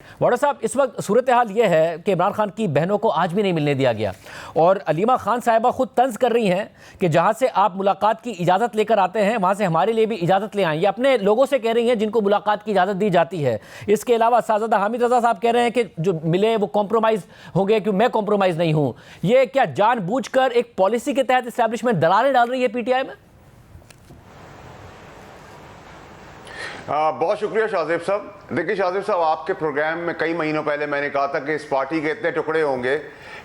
وڈا صاحب، اس وقت صورتحال یہ ہے کہ عمران خان کی بہنوں کو آج بھی نہیں ملنے دیا گیا، اور علیمہ خان صاحبہ خود طنز کر رہی ہیں کہ جہاں سے آپ ملاقات کی اجازت لے کر آتے ہیں وہاں سے ہمارے لیے بھی اجازت لے آئیں۔ یہ اپنے لوگوں سے کہہ رہی ہیں جن کو ملاقات کی اجازت دی جاتی ہے۔ اس کے علاوہ شاہزادہ حامد رضا صاحب کہہ رہے ہیں کہ جو ملے وہ کمپرومائز ہوں گے، کہ میں کمپرومائز نہیں ہوں۔ یہ کیا جان بوجھ کر ایک پالیسی کے تحت اسٹیبلشمنٹ دراڑیں ڈال رہی ہے پی ٹی آئی میں؟ بہت شکریہ شاہزیب صاحب۔ دیکھیں شاہزیب صاحب، آپ کے پروگرام میں کئی مہینوں پہلے میں نے کہا تھا کہ اس پارٹی کے اتنے ٹکڑے ہوں گے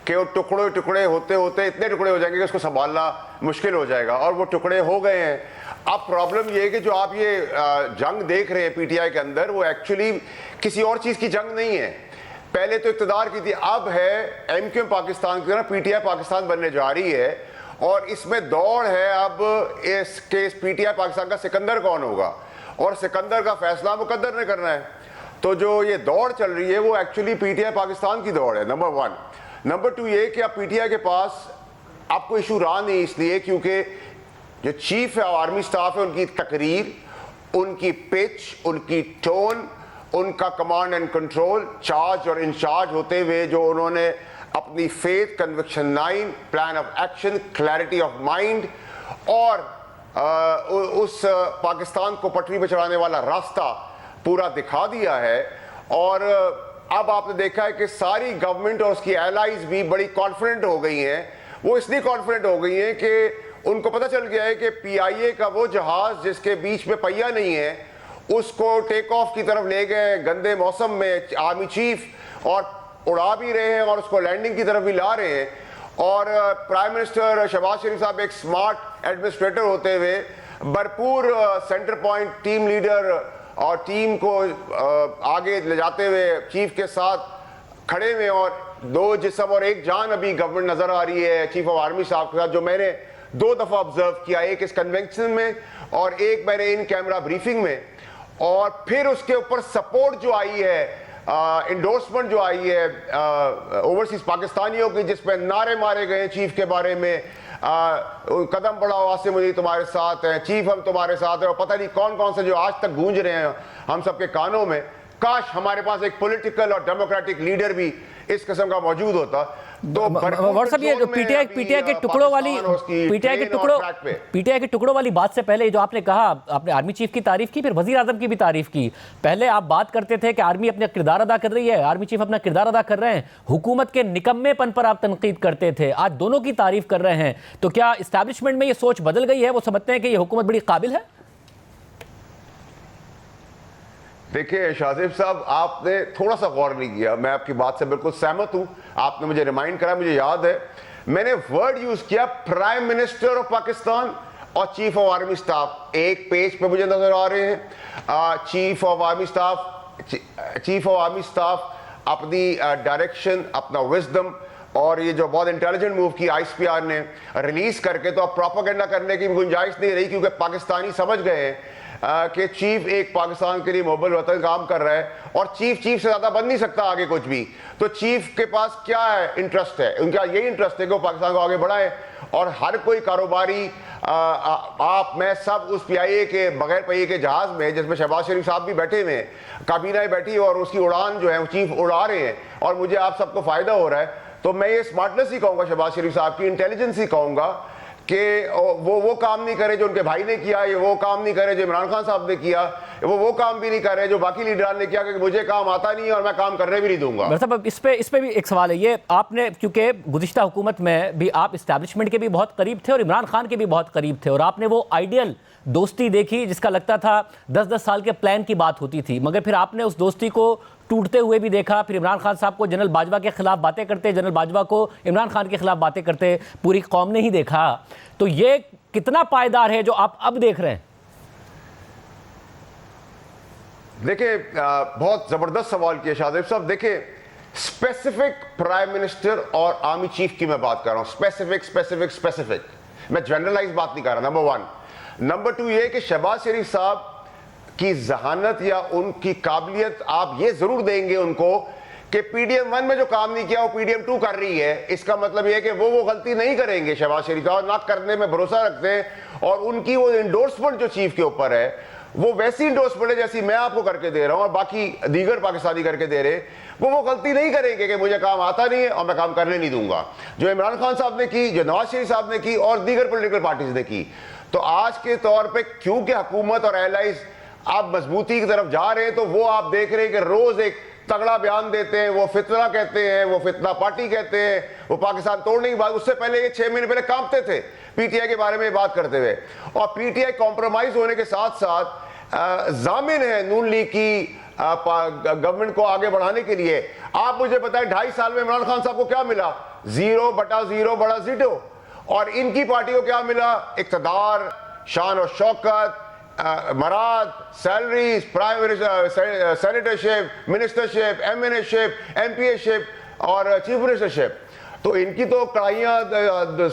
کہ وہ ٹکڑے ہوتے ہوتے اتنے ٹکڑے ہو جائیں گے کہ اس کو سنبھالنا مشکل ہو جائے گا، اور وہ ٹکڑے ہو گئے ہیں۔ اب پرابلم یہ ہے کہ جو آپ یہ جنگ دیکھ رہے ہیں پی ٹی آئی کے اندر، وہ ایکچولی کسی اور چیز کی جنگ نہیں ہے۔ پہلے تو اقتدار کی تھی، اب ہے ایم کیو ایم پاکستان کی طرح پی ٹی آئی پاکستان بننے جا رہی ہے، اور اس میں دوڑ ہے اب اس کے پی ٹی آئی پاکستان کا سکندر کون ہوگا، اور سکندر کا فیصلہ مقدر نے کرنا ہے۔ تو جو یہ دوڑ چل رہی ہے وہ actually P T I Pakistan کی دوڑ ہے، نمبر 1۔ نمبر 2 یہ کہ اب پی ٹی آئی کے پاس اب کوئی ایشو رہا نہیں، اس لیے کیونکہ جو چیف آرمی سٹاف ہے ان کی تقریر، ان کی پچ، ان کی ٹون، ان کا کمانڈ اینڈ کنٹرول، چارج اور انچارج ہوتے ہوئے جو انہوں نے اپنی faith, conviction 9، plan of action, clarity of mind, اور اس پاکستان کو پٹری پہ چڑھانے والا راستہ پورا دکھا دیا ہے۔ اور اب آپ نے دیکھا ہے کہ ساری گورنمنٹ اور اس کی ایلائز بھی بڑی کانفیڈنٹ ہو گئی ہیں۔ وہ اس لیے کانفیڈنٹ ہو گئی ہیں کہ ان کو پتہ چل گیا ہے کہ پی آئی اے کا وہ جہاز جس کے بیچ میں پہیہ نہیں ہے، اس کو ٹیک آف کی طرف لے گئے گندے موسم میں آرمی چیف، اور اڑا بھی رہے ہیں اور اس کو لینڈنگ کی طرف بھی لا رہے ہیں۔ اور پرائم منسٹر شہباز شریف صاحب ایک سمارٹ ایڈمنسٹریٹر ہوتے ہوئے بھرپور سینٹر پوائنٹ ٹیم لیڈر اور ٹیم کو آگے لے جاتے ہوئے چیف کے ساتھ کھڑے ہوئے، اور 2 جسم اور 1 جان ابھی گورنمنٹ نظر آ رہی ہے چیف آف آرمی صاحب کے ساتھ، جو میں نے 2 دفعہ آبزرو کیا، ایک اس کنونشن میں اور ایک میں نے ان کیمرہ بریفنگ میں۔ اور پھر اس کے اوپر سپورٹ جو آئی ہے، انڈورسمنٹ جو آئی ہے اوورسیز پاکستانیوں کی، جس میں نعرے مارے گئے چیف کے بارے میں، قدم بڑھاؤ عاصم مجید تمہارے ساتھ ہیں، چیف ہم تمہارے ساتھ ہیں، اور پتہ نہیں کون کون سے جو آج تک گونج رہے ہیں ہم سب کے کانوں میں۔ کاش ہمارے پاس ایک پولیٹیکل اور ڈیموکریٹک لیڈر بھی اس قسم کا موجود ہوتا۔ وڈا صاحب، یہ پی ٹی آئی کے ٹکڑوں والی بات سے پہلے جو آپ نے کہا، آپ نے آرمی چیف کی تعریف کی، پھر وزیر اعظم کی بھی تعریف کی۔ پہلے آپ بات کرتے تھے کہ آرمی اپنا کردار ادا کر رہی ہے، آرمی چیف اپنا کردار ادا کر رہے ہیں، حکومت کے نکمے پن پر آپ تنقید کرتے تھے، آج دونوں کی تعریف کر رہے ہیں۔ تو کیا اسٹیبلشمنٹ میں یہ سوچ بدل گئی ہے؟ وہ سمجھتے ہیں کہ یہ حکومت بڑی قابل ہے؟ دیکھیں شاہزیب صاحب، آپ نے تھوڑا سا غور نہیں کیا۔ میں آپ کی بات سے بالکل سہمت ہوں، آپ نے مجھے ریمائنڈ کرا، مجھے یاد ہے میں نے ورڈ یوز کیا پرائم منسٹر آف پاکستان اور چیف آف آرمی سٹاف۔ ایک پیج پہ مجھے نظر آ رہے ہیں چیف آف آرمی سٹاف اپنی ڈائریکشن، اپنا وزڈم، اور یہ جو بہت انٹیلیجنٹ موو کی آئی ایس پی آر نے ریلیز کر کے، تو اب پروپیگنڈا کرنے کی گنجائش نہیں رہی، کیونکہ پاکستانی سمجھ گئے ہیں کہ چیف ایک پاکستان کے لیے محب وطن کام کر رہا ہے، اور چیف سے زیادہ بن نہیں سکتا آگے کچھ بھی۔ تو چیف کے پاس کیا ہے انٹرسٹ ہے؟ ان کا یہی انٹرسٹ ہے کہ وہ پاکستان کو آگے بڑھائے، اور ہر کوئی کاروباری آپ میں سب اس پی آئی اے کے بغیر پہیے کے جہاز میں، جس میں شہباز شریف صاحب بھی بیٹھے ہوئے ہیں، کابینہ بیٹھی، اور اس کی اڑان جو ہے وہ چیف اڑا رہے ہیں، اور مجھے آپ سب کو فائدہ ہو رہا ہے۔ تو میں یہ اسمارٹنس ہی کہوں گا شہباز شریف صاحب کی، انٹیلیجنس ہی کہوں گا کہ وہ کام نہیں کرے جو ان کے بھائی نے کیا، یہ وہ کام نہیں کرے جو عمران خان صاحب نے کیا، وہ کام بھی نہیں کرے جو باقی لیڈران نے کیا، کہ مجھے کام آتا نہیں ہے اور میں کام کرنے بھی نہیں دوں گا۔ صاحب اس پہ بھی ایک سوال ہے، یہ آپ نے کیونکہ گزشتہ حکومت میں بھی آپ اسٹیبلشمنٹ کے بھی بہت قریب تھے اور عمران خان کے بھی بہت قریب تھے، اور آپ نے وہ آئیڈیل دوستی دیکھی جس کا لگتا تھا 10 سال کے پلان کی بات ہوتی تھی، مگر پھر آپ نے اس دوستی کو ٹوٹتے ہوئے بھی دیکھا۔ پھر عمران خان صاحب کو جنرل باجوہ کے خلاف باتیں کرتے، جنرل باجوہ کو عمران خان کے خلاف باتیں کرتے، پوری قوم نے ہی دیکھا۔ تو یہ کتنا پائیدار ہے جو آپ اب دیکھ رہے ہیں؟ دیکھیں بہت زبردست سوال کیا شاہزیب صاحب۔ دیکھیں اسپیسیفک پرائم منسٹر اور آرمی چیف کی میں بات کر رہا ہوں، اسپیسیفک، میں جنرلائز بات نہیں کر رہا، نمبر 1۔ نمبر 2 یہ کہ شہباز شریف صاحب کی ذہانت یا ان کی قابلیت آپ یہ ضرور دیں گے ان کو کہ پی ڈی ایم 1 میں جو کام نہیں کیا وہ پی ڈی ایم 2 کر رہی ہے۔ اس کا مطلب یہ ہے کہ وہ غلطی نہیں کریں گے شہباز شریف، اور نہ کرنے میں بھروسہ رکھتے ہیں، اور ان کی وہ انڈورسمنٹ جو چیف کے اوپر ہے وہ ویسی انڈورسمنٹ ہے جیسی میں آپ کو کر کے دے رہا ہوں اور باقی دیگر پاکستانی کر کے دے رہے, وہ غلطی نہیں کریں گے کہ مجھے کام آتا نہیں ہے اور میں کام کرنے نہیں دوں گا, جو عمران خان صاحب نے کی, جو نواز شریف صاحب نے کی اور دیگر پولیٹیکل پارٹیز نے کی. تو آج کے طور پہ کیونکہ حکومت اور ایلائز آپ مضبوطی کی طرف جا رہے ہیں, تو وہ آپ دیکھ رہے ہیں کہ روز ایک تگڑا بیان دیتے ہیں, وہ فتنہ کہتے ہیں, وہ فتنہ پارٹی کہتے ہیں, وہ پاکستان توڑنے کی بات. اس سے پہلے یہ 6 مہینے پہلے کانپتے تھے پی ٹی آئی کے بارے میں بات کرتے ہوئے, اور پی ٹی آئی کمپرومائز ہونے کے ساتھ ساتھ ضامن ہے نون لیگ کی گورنمنٹ کو آگے بڑھانے کے لیے. آپ مجھے بتائیں 2.5 سال میں عمران خان صاحب کو کیا ملا؟ 0/0 بڑا زیرو. اور ان کی پارٹی کو کیا ملا؟ اقتدار, شان و شوکت, مراد, salaries, prime minister, senatorship, ministership, M N A ship, M P A ship اور چیف منسٹرشپ. تو ان کی تو کڑھائیاں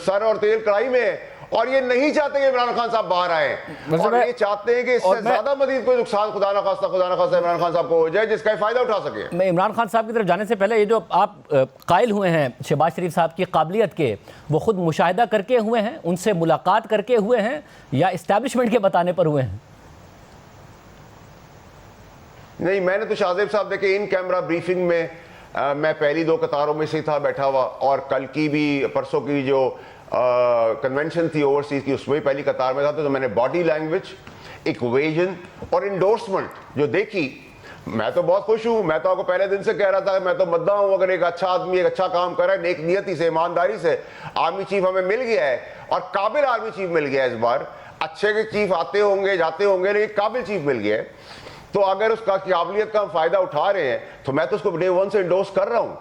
سر اور تیل کڑھائی میں ہے, اور یہ نہیں چاہتے کہ عمران خان صاحب باہر آئیں, اور یہ چاہتے ہیں کہ اس سے زیادہ مزید کوئی نقصان خدا نہ خواستہ عمران خان صاحب کو ہو جائے جس کا فائدہ اٹھا سکے. میں عمران خان صاحب کی طرف جانے سے پہلے یہ جو آپ قائل ہوئے ہیں شہباز شریف صاحب کی قابلیت کے, وہ خود مشاہدہ کر کے ہوئے ہیں, ان سے ملاقات کر کے ہوئے ہیں, یا اسٹیبلشمنٹ کے بتانے پر ہوئے ہیں؟ نہیں, میں نے تو شاہ زیب صاحب دیکھے ان کیمرہ بریفنگ میں میں پہلی 2 قطاروں میں سے تھا بیٹھا ہوا, اور کل کی بھی, پرسوں کی جو کنونشن تھی اوورسیز کی, اس میں بھی پہلی قطار میں تھا. تو میں نے باڈی لینگویج, ایکویژن اور انڈورسمنٹ جو دیکھی, میں تو بہت خوش ہوں. میں تو آپ کو پہلے دن سے کہہ رہا تھا کہ میں تو مداح ہوں اگر ایک اچھا آدمی ایک اچھا کام کر رہا ہے نیک نیتی سے, ایمانداری سے. آرمی چیف ہمیں مل گیا ہے, اور قابل آرمی چیف مل گیا ہے اس بار. اچھے کے چیف آتے ہوں گے جاتے ہوں گے, لیکن قابل چیف مل گیا ہے. تو اگر اس کا قابلیت کا ہم فائدہ اٹھا رہے ہیں تو میں تو اس کو ڈے 1 سے انڈورس کر رہا ہوں.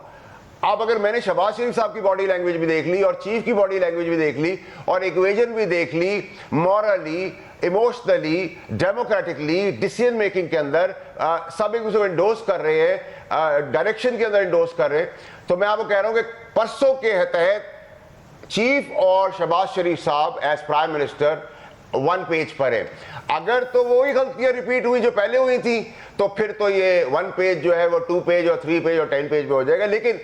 اب اگر میں نے شہباز شریف صاحب کی باڈی لینگویج بھی دیکھ لی, اور چیف کی باڈی لینگویج بھی دیکھ لی, اور ایکویژن بھی دیکھ لی, morally, emotionally, democratically, decision making کے اندر سب ایک دوسرے کو انڈورس کر رہے ہیں, ڈائریکشن کے اندر انڈورس کر رہے ہیں, تو میں آپ کو کہہ رہا ہوں کہ پرسوں کے تحت چیف اور شہباز شریف صاحب ایز پرائم منسٹر 1 پیج پر ہے. اگر تو وہی غلطیاں ریپیٹ ہوئی جو پہلے ہوئی تھیں, تو پھر تو یہ 1 پیج جو ہے وہ 2 پیج اور 3 پیج اور 10 پیج پہ ہو جائے گا. لیکن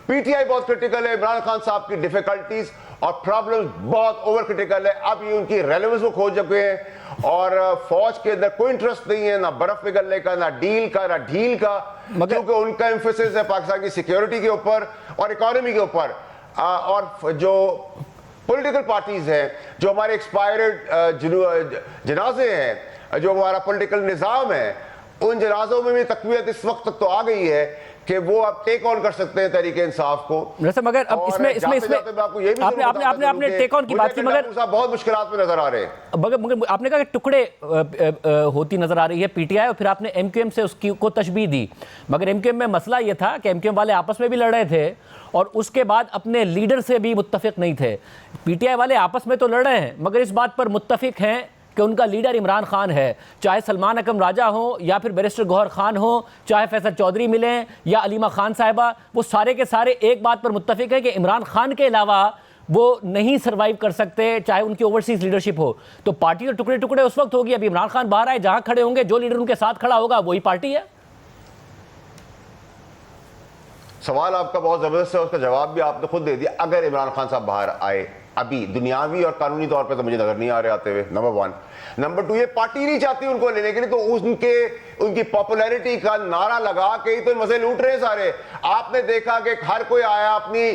پی ٹی آئی بہت کرٹیکل ہے, عمران خان صاحب کی ڈیفیکلٹیز اور پرابلمز بہت اوور کرٹیکل ہے. اب یہ ان کی ریلیونس کو کھو چکے ہیں, اور فوج کے اندر کوئی انٹرسٹ نہیں ہے, نہ برف پگھلنے کا, نہ ڈیل کا, نہ ڈھیل کا, کیونکہ ان کا ایمفیسس ہے پاکستان کی سیکیورٹی کے اوپر اور اکانومی کے اوپر. اور جو پولیٹیکل پارٹیز ہیں, جو ہمارے ایکسپائرڈ جنازے ہیں, جو ہمارا پولیٹیکل نظام ہے, ان جنازوں میں بھی تقویت اس وقت تک تو آ گئی ہے کہ وہ اب ٹیک آن کر سکتے ہیں تحریک انصاف کو. مگر اب اس میں آپ نے ٹیک آن کی بات کی, مگر بہت مشکلات میں نظر آ رہے ہیں. مگر آپ نے کہا کہ ٹکڑے ہوتی نظر آ رہی ہے پی ٹی آئی, اور پھر آپ نے ایم کیو ایم سے اس کی کو تشبیہ دی. مگر ایم کیو ایم میں مسئلہ یہ تھا کہ ایم کیو ایم والے آپس میں بھی لڑ رہے تھے, اور اس کے بعد اپنے لیڈر سے بھی متفق نہیں تھے. پی ٹی آئی والے آپس میں تو لڑ رہے ہیں, مگر اس بات پر متفق ہیں کہ ان کا لیڈر عمران خان ہے. چاہے سلمان اکرم راجہ ہوں, یا پھر بیرسٹر گوہر خان ہوں, چاہے فیصل چودھری ملیں, یا علیمہ خان صاحبہ, وہ سارے کے سارے ایک بات پر متفق ہیں کہ عمران خان کے علاوہ وہ نہیں سروائیو کر سکتے, چاہے ان کی اوورسیز لیڈرشپ ہو. تو پارٹی تو ٹکڑے ٹکڑے اس وقت ہوگی. ابھی عمران خان باہر آئے, جہاں کھڑے ہوں گے جو لیڈر ان کے ساتھ کھڑا ہوگا وہی پارٹی ہے. سوال آپ کا بہت زبردست ہے, اس کا جواب بھی آپ نے خود دے دیا. اگر عمران خان صاحب باہر آئے, ابھی دنیاوی اور قانونی طور پہ تو مجھے نظر نہیں آ رہے آتے ہوئے, نمبر 1. نمبر 2, یہ پارٹی نہیں چاہتی ان کو لینے کے لیے, تو ان کی پاپولیرٹی کا نعرہ لگا کے ہی تو مزے لوٹ رہے ہیں سارے. آپ نے دیکھا کہ ہر کوئی آیا اپنی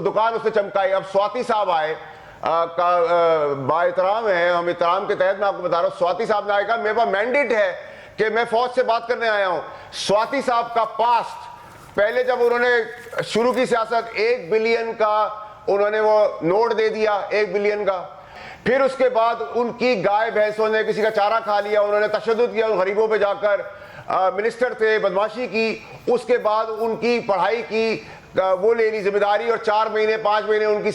دکان اس نے چمکائی. اب سواتی صاحب آئے, با احترام ہے, ہم احترام کے تحت میں آپ کو بتا رہا ہوں, سواتی صاحب نے آئے کہا میرے پاس مینڈیٹ ہے کہ میں فوج سے بات کرنے آیا ہوں. سواتی صاحب کا پاسٹ, پہلے جب انہوں نے شروع کی سیاست 1 بلین کا انہوں نے وہ نوٹ دے دیا 1 بلین کا, پھر اس کے بعد ان کی گائے بھینسوں نے کسی کا چارہ کھا لیا, انہوں نے تشدد کیا ان غریبوں پہ جا کر, منسٹر تھے, بدماشی کی. اس کے بعد ان کی پڑھائی کی وہ لے لی ذمہ داری, اور 4 مہینے 5 مہینے ان کی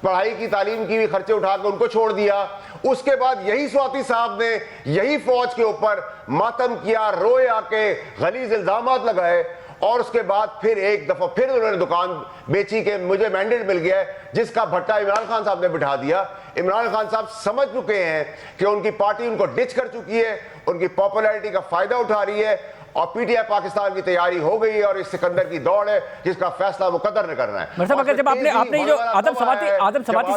پڑھائی کی تعلیم کی بھی خرچے اٹھا کے ان کو چھوڑ دیا. اس کے بعد یہی سواتی صاحب نے یہی فوج کے اوپر ماتم کیا, روئے آ کے, غلیظ الزامات لگائے, اور اس کے بعد پھر ایک دفعہ پھر انہوں نے دکان بیچی کہ مجھے مینڈیٹ مل گیا ہے, جس کا بھٹا عمران خان صاحب نے بٹھا دیا. عمران خان صاحب سمجھ چکے ہیں کہ ان کی پارٹی ان کو ڈچ کر چکی ہے, ان کی پاپولیرٹی کا فائدہ اٹھا رہی ہے, اور پی ٹی آئی پاکستان کی تیاری ہو گئی ہے اور اس سکندر کی دوڑ ہے جس کا فیصلہ مقدر نے کرنا ہے. اگر جب آپ نے جو آدم سواتی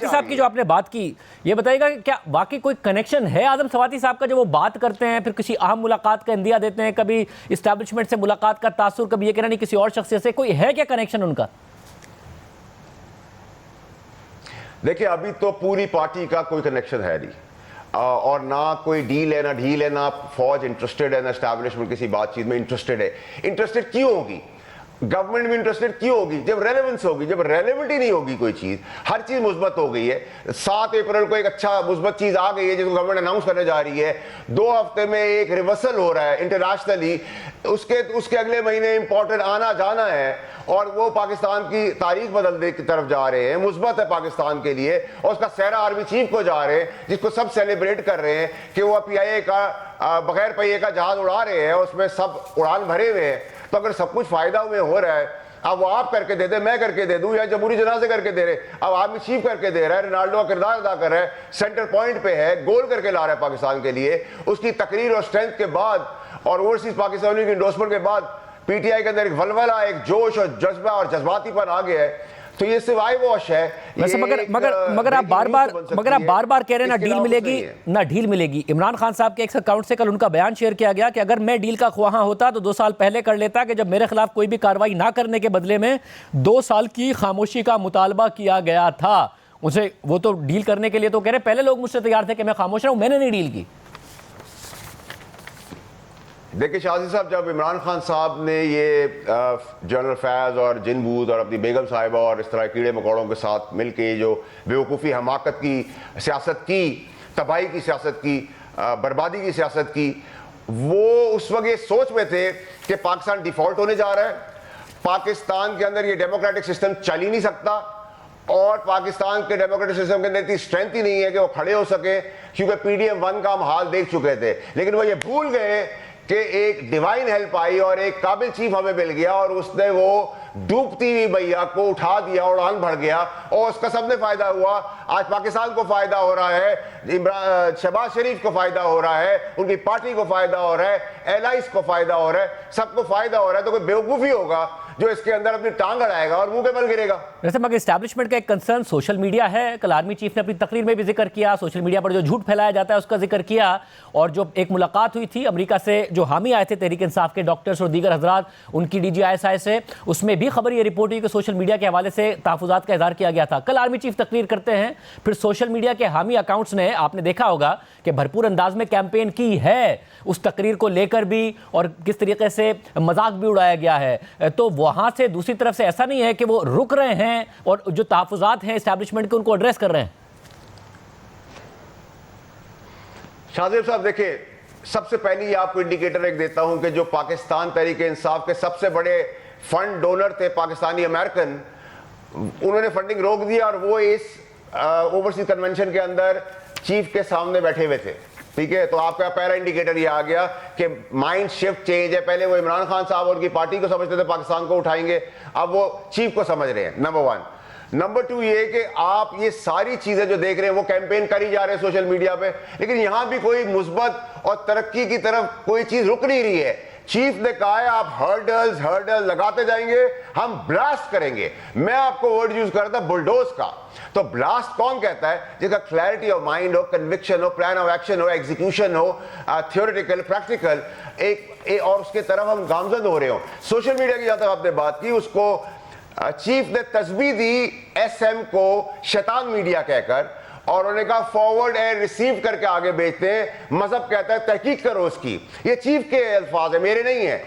صاحب کی جو آپ نے بات کی، یہ بتائیے گا کہ کیا واقعی کوئی کنیکشن ہے آدم سواتی صاحب کا؟ جو وہ بات کرتے ہیں پھر کسی اہم ملاقات کا اندیا دیتے ہیں، کبھی اسٹیبلشمنٹ سے ملاقات کا تاثر، کبھی یہ کہنا نہیں کسی اور شخصیت سے، کوئی ہے کیا کنیکشن ان کا؟ دیکھیں ابھی تو پوری پارٹی کا کوئی کنیکشن ہے نہیں، اور نہ کوئی ڈیل ہے، نہ ڈھیل ہے، نہ فوج انٹرسٹڈ ہے، نہ اسٹیبلشمنٹ کسی بات چیز میں انٹرسٹڈ ہے. انٹرسٹڈ کیوں ہوگی؟ گورنمنٹ میں انٹرسٹڈ کیوں ہوگی؟ جب ریلیونس ہوگی. جب ریلیونٹ ہی نہیں ہوگی کوئی چیز، ہر چیز مثبت ہو گئی ہے. 7 اپریل کو ایک اچھا مثبت چیز آ گئی ہے جس کو گورنمنٹ اناؤنس کرنے جا رہی ہے. 2 ہفتے میں ایک ریورسل ہو رہا ہے انٹرنیشنلی، اس کے اگلے مہینے امپورٹنٹ آنا جانا ہے، اور وہ پاکستان کی تاریخ بدلنے کی طرف جا رہے ہیں. مثبت ہے پاکستان کے لیے، اور اس کا سہرا آرمی چیف کو جا رہے ہیں جس کو سب سیلیبریٹ کر رہے ہیں کہ وہ پی آئی اے کا بغیر پہیے کا جہاز اڑا رہے ہیں، اس میں سب اڑان بھرے ہوئے ہیں. تو اگر سب کچھ فائدہ میں ہو رہا ہے، اب وہ آپ کر کے دے دیں، میں کر کے دے دوں، یا جمہوری جنازے کر کے دے رہے، اب آرمی چیف کر کے دے رہا ہے، رونالڈو کا کردار ادا کر رہا ہے، سینٹر پوائنٹ پہ ہے، گول کر کے لا رہا ہے پاکستان کے لیے. اس کی تقریر اور سٹرینتھ کے بعد اور اوورسیز پاکستانی کی انڈورسمنٹ کے بعد پی ٹی آئی کے اندر ایک ولولہ، ایک جوش اور جذبہ اور جذباتی پن آ گیا ہے. تو یہ سوائے واش ہے. مگر آپ بار بار کہہ رہے ہیں نہ ڈیل ملے گی نہ ڈھیل ملے گی. عمران خان صاحب کے ایک اکاؤنٹ سے کل ان کا بیان شیئر کیا گیا کہ اگر میں ڈیل کا خواہاں ہوتا تو 2 سال پہلے کر لیتا، کہ جب میرے خلاف کوئی بھی کارروائی نہ کرنے کے بدلے میں 2 سال کی خاموشی کا مطالبہ کیا گیا تھا. اسے وہ تو ڈیل کرنے کے لیے تو کہہ رہے پہلے لوگ مجھ سے تیار تھے کہ میں خاموش رہوں، میں نے نہیں ڈیل کی. دیکھیں شاہزی صاحب، جب عمران خان صاحب نے یہ جنرل فیض اور جن بود اور اپنی بیگم صاحبہ اور اس طرح کیڑے مکوڑوں کے ساتھ مل کے جو بیوقوفی حماقت کی سیاست کی، تباہی کی سیاست کی، بربادی کی سیاست کی، وہ اس وقت یہ سوچ میں تھے کہ پاکستان ڈیفالٹ ہونے جا رہا ہے، پاکستان کے اندر یہ ڈیموکریٹک سسٹم چل ہی نہیں سکتا، اور پاکستان کے ڈیموکریٹک سسٹم کے اندر اتنی اسٹرینتھ ہی نہیں ہے کہ وہ کھڑے ہو سکے، کیونکہ پی ڈی ایم 1 کا ہم حال دیکھ چکے تھے. لیکن وہ یہ بھول گئے کہ ایک ڈیوائن ہیلپ آئی اور ایک قابل چیف ہمیں مل گیا، اور اس نے وہ ڈوبتی ہوئی بھیا کو اٹھا دیا، اڑان بھر گیا، اور اس کا سب نے فائدہ ہوا. آج پاکستان کو فائدہ ہو رہا ہے، شہباز شریف کو فائدہ ہو رہا ہے، ان کی پارٹی کو فائدہ ہو رہا ہے، ایلائز کو فائدہ ہو رہا ہے، سب کو فائدہ ہو رہا ہے. تو کوئی بیوقوفی ہوگا جو اس کے اندر اپنی ٹانگ اڑائے گا اور منہ کے بل گرے گا. ویسے مگر اسٹیبلشمنٹ کا ایک کنسرن سوشل میڈیا ہے. کل آرمی چیف نے اپنی تقریر میں بھی ذکر کیا، سوشل میڈیا پر جو جھوٹ پھیلایا جاتا ہے اس کا ذکر کیا. اور جو ایک ملاقات ہوئی تھی امریکہ سے جو حامی آئے تھے تحریک انصاف کے ڈاکٹرز اور دیگر حضرات، ان کی D G I S I سے، اس میں بھی خبر یہ رپورٹ ہوئی کہ سوشل میڈیا کے حوالے سے تحفظات کا اظہار کیا گیا تھا. کل آرمی چیف تقریر کرتے ہیں، پھر سوشل میڈیا کے حامی اکاؤنٹس نے، آپ نے دیکھا ہوگا کہ بھرپور انداز میں کیمپین کی ہے اس تقریر کو لے کر بھی، اور کس طریقے سے مذاق بھی اڑایا گیا ہے. تو وہاں سے دوسری طرف سے ایسا نہیں ہے کہ وہ رک رہے ہیں اور جو تحفظات ہیں اسٹیبلشمنٹ کے ان کو ایڈریس کر رہے ہیں. شاہزیب صاحب دیکھیں، سب سے پہلی آپ کو انڈیکیٹر ایک دیتا ہوں کہ جو پاکستان تحریک انصاف کے سب سے بڑے فنڈ ڈونر تھے پاکستانی امریکن، انہوں نے فنڈنگ روک دیا، اور وہ اس اوورسیز کنونشن کے اندر چیف کے سامنے بیٹھے ہوئے تھے. ٹھیک ہے، تو آپ کا پہلا انڈیکیٹر یہ آ گیا کہ مائنڈ شفٹ چینج ہے. پہلے وہ عمران خان صاحب اور ان کی پارٹی کو سمجھتے تھے پاکستان کو اٹھائیں گے، اب وہ چیف کو سمجھ رہے ہیں. نمبر 1. نمبر 2 یہ کہ آپ یہ ساری چیزیں جو دیکھ رہے ہیں وہ کیمپین کری جا رہے ہیں سوشل میڈیا پہ، لیکن یہاں بھی کوئی مثبت اور ترقی کی طرف کوئی چیز رک نہیں رہی ہے. چیف نے کہا ہے آپ ہرڈلز لگاتے جائیں گے، ہم بلاسٹ کریں گے. میں آپ کو ورڈ یوز کر رہا تھا بلڈوز کا. تو بلاسٹ کون کہتا ہے؟ جس کا clarity of mind who, conviction who, plan of action who, execution who, theoretical, practical, اور اس کے طرف ہم گامزن ہو رہے ہوں. سوشل میڈیا کی جہاں تک آپ نے بات کی، اس کو چیف نے تسبیح دی ایس ایم کو شیطان میڈیا کہہ کر، اور انہوں نے کہا فارورڈ اینڈ ریسیو کر کے آگے بیچتے ہیں. مذہب کہتا ہے تحقیق کرو اس کی. یہ چیف کے الفاظ ہیں، میرے نہیں ہیں.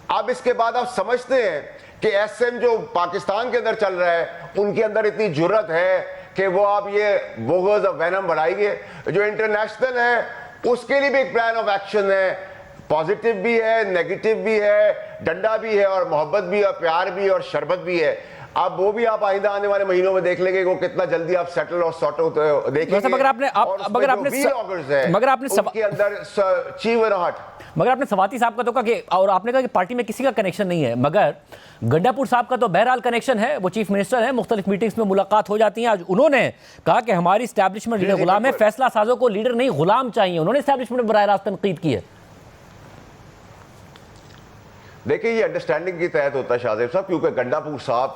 اب اس کے بعد آپ سمجھتے ہیں کہ ایس ایم جو پاکستان کے اندر چل رہا ہے، ان کے اندر اتنی جرت ہے کہ وہ آپ یہ بغض اور وینم بڑھائیں گے. جو انٹرنیشنل ہے اس کے لیے بھی ایک پلان آف ایکشن ہے، پازیٹیو بھی ہے، نیگیٹو بھی ہے، ڈنڈا بھی ہے، اور محبت بھی، اور پیار بھی، اور شربت بھی ہے. اب وہ بھی آپ آئندہ آنے والے مہینوں میں دیکھ لیں گے کہ وہ کتنا جلدی آپ سیٹل اور سارٹ ہوتے دیکھیں گے. مگر آپ نے کے اندر چیو اینڈ ہارٹ مگر آپ نے سواتی صاحب کا تو کہا کہ اور آپ نے کہا کہ پارٹی میں کسی کا کنیکشن نہیں ہے، مگر گنڈاپور صاحب کا تو بہرحال کنیکشن ہے، وہ چیف منسٹر ہیں، مختلف میٹنگز میں ملاقات ہو جاتی ہیں. آج انہوں نے کہا کہ ہماری اسٹیبلشمنٹ لیڈر غلام ہے، فیصلہ سازوں کو لیڈر نہیں غلام چاہیے. انہوں نے اسٹیبلشمنٹ میں براہ راست تنقید کی ہے. دیکھیں یہ انڈرسٹینڈنگ کے تحت ہوتا ہے شاہ زیب صاحب، کیونکہ گنڈاپور صاحب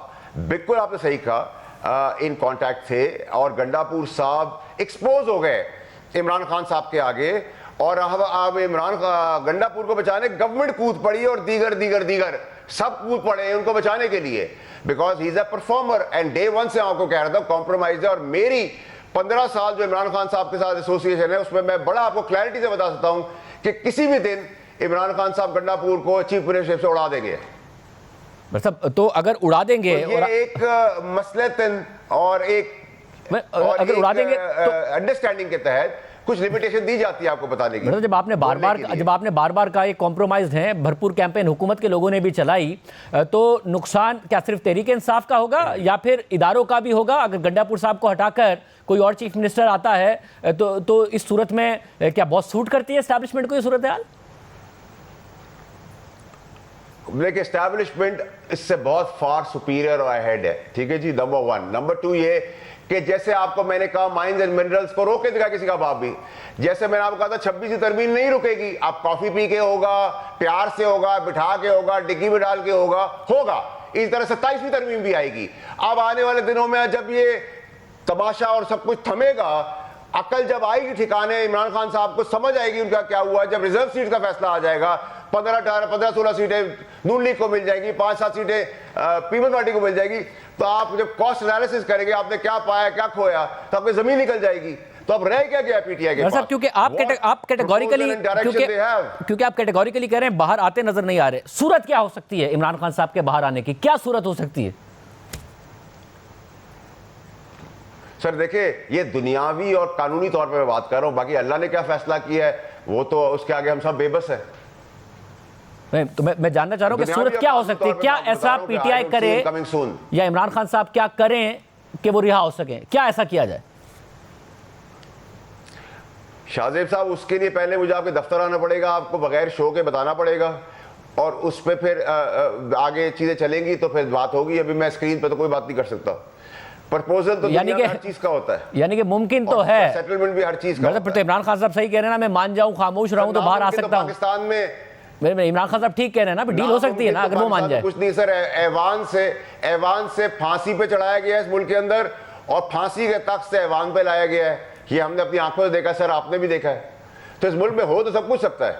بالکل آپ نے صحیح کہا ان کانٹیکٹ تھے، اور گنڈاپور صاحب ایکسپوز ہو گئے عمران خان صاحب کے آگے، اور اب گنڈاپور کو بچانے گورنمنٹ کود پڑی اور دیگر سب کود پڑے ہیں ان کو بچانے کے لیے، because he is a performer. And day one سے آپ کو کہہ رہا تھا کمپرومائز ہے. اور میری 15 سال جو عمران خان صاحب کے ساتھ ایسوسیشن ہے اس میں میں بڑا آپ کو کلیئرٹی سے بتا سکتا ہوں کہ کسی بھی دن عمران خان صاحب گنڈاپور کو چیف منسٹر سے اڑا دیں گے. تو اگر اڑا دیں گے یہ ایک مسلطن اور ایک اگر اڑا دیں گے تو انڈرسٹینڈنگ کے تحت کچھ لمیٹیشن دی جاتی ہے آپ کو بتانے کی. جب آپ نے بار بار کہا یہ کمپرومائزڈ ہیں، بھرپور کیمپین حکومت کے لوگوں نے بھی چلائی، تو نقصان کیا صرف تحریک انصاف کا ہوگا یا پھر اداروں کا بھی ہوگا؟ اگر گنڈاپور صاحب کو ہٹا کر کوئی اور چیف منسٹر آتا ہے تو اس صورت میں کیا بہت سوٹ کرتی ہے اسٹیبلشمنٹ کو یہ صورتحال؟ لیکن اسٹیبلشمنٹ اس سے بہت فار سپیریئر اور اہیڈ ہے. ٹھیک ہے جی، نمبر 1. نمبر 2 یہ کہ جیسے آپ کو میں نے کہا مائنز اینڈ منرلز کو روکے دے گا کسی کا باپ بھی، جیسے میں نے آپ کو کہا تھا 26ویں ترمیم نہیں رکے گی. آپ کافی پی کے ہوگا، پیار سے ہوگا، بٹھا کے ہوگا، ڈگی میں ڈال کے ہوگا. اسی طرح 27ویں ترمیم بھی آئے گی. اب آنے والے دنوں میں جب یہ تماشا اور سب کچھ تھمے گا، عقل جب آئے گی ٹھکانے، عمران خان صاحب کو سمجھ آئے گی ان کا کیا ہوا، جب ریزرو سیٹ کا فیصلہ آ جائے گا، 15-16 سیٹیں نون لیگ کو مل جائیں گی، 5-7 سیٹیں پیپلز پارٹی کو مل جائے گی، تو آپ جب کاسٹ انالیسس کریں گے آپ نے کیا پایا کیا کھویا تو آپ کی زمین نکل جائے گی. تو اب رہ کیا گیا پی ٹی آئی کے پاس؟ کیونکہ آپ کیٹیگوریکلی کہہ رہے ہیں باہر آتے نظر نہیں آ رہے. صورت کیا ہو سکتی ہے عمران خان صاحب کے باہر آنے کی؟ کیا صورت ہو سکتی ہے؟ سر دیکھیں یہ دنیاوی اور قانونی طور پہ میں بات کر رہا ہوں، باقی اللہ نے کیا فیصلہ کیا ہے وہ تو اس کے آگے ہم سب بے بس ہیں. تو میں جاننا چاہ رہا ہوں کہ صورت کیا ہو سکتی ہے؟ کیا ایسا پی ٹی آئی کرے یا عمران خان صاحب کیا کریں کہ وہ رہا ہو سکیں؟ کیا ایسا کیا جائے؟ شاہ زیب صاحب اس کے لیے پہلے مجھے آپ کے دفتر آنا پڑے گا، آپ کو بغیر شو کے بتانا پڑے گا، اور اس پہ پھر آگے چیزیں چلیں گی تو پھر بات ہوگی. ابھی میں اسکرین پہ تو کوئی بات نہیں کر سکتا. پرپوزل تو ہر چیز کا ہوتا ہے، یعنی کہ ممکن تو ہے سیٹلمنٹ بھی ہر چیز کا. پھر تو عمران خان صاحب صحیح کہہ رہے ہیں نا، میں مان جاؤں خاموش رہوں تو باہر آ سکتا ہوں. پاکستان میں عمران خان صاحب ٹھیک کہہ رہے ہیں نا، ڈیل ہو سکتی ہے نا اگر وہ مان جائے. کچھ نہیں سر، ایوان سے پھانسی پہ چڑھایا گیا ہے اس ملک کے اندر، اور پھانسی کے تخت سے ایوان پہ لایا گیا ہے. یہ ہم نے اپنی آنکھوں سے دیکھا سر، آپ نے بھی دیکھا ہے. تو اس ملک میں ہو تو سب کچھ سکتا ہے.